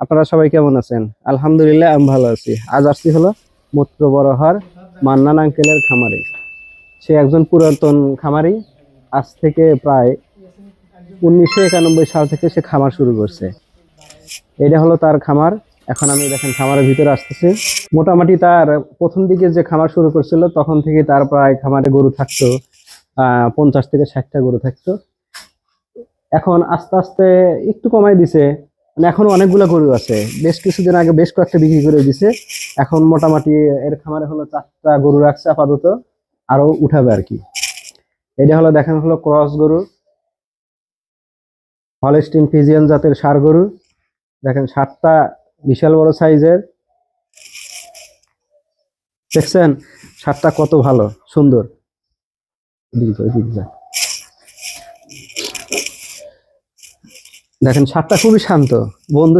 আপনারা সবাই কেমন আছেন? আলহামদুলিল্লাহ আমি ভালো আছি। আজ আসছি হলো মূত্র বড়হার মান্নান আঙ্কেলের খামারে। সে একজন পুরাতন খামারি। আজ থেকে প্রায় 1991 সাল থেকে সে খামার শুরু করছে। এটা হলো তার খামার। এখন আমি দেখেন খামারের ভিতরে আসতেছি। মোটামুটি তার প্রথম দিকে যে খামার শুরু করছিল তখন থেকে তার প্রায় খামারে গরু থাকতো 50 থেকে 60টা গরু থাকতো। এখন আস্তে আস্তে একটু কমাই দিছে, মানে এখন অনেকগুলো গরু আছে। বেশ কিছুদিন আগে বেশ কয়েকটা বিক্রি করে দিছে। এখন মোটামুটি এর খামারে হলো 4টা গরু রাখছে আপাতত, আরো উঠাবে আর কি। এটা হলো দেখেন হলো ক্রস গরু, হলস্টিন ফিজিয়ান জাতের ষাঁড় গরু। দেখেন ষাঁড়টা বিশাল বড় সাইজের, দেখছেন ষাঁড়টা কত ভালো সুন্দর। দেখেন ষাঁড়টা খুবই শান্ত বন্ধু।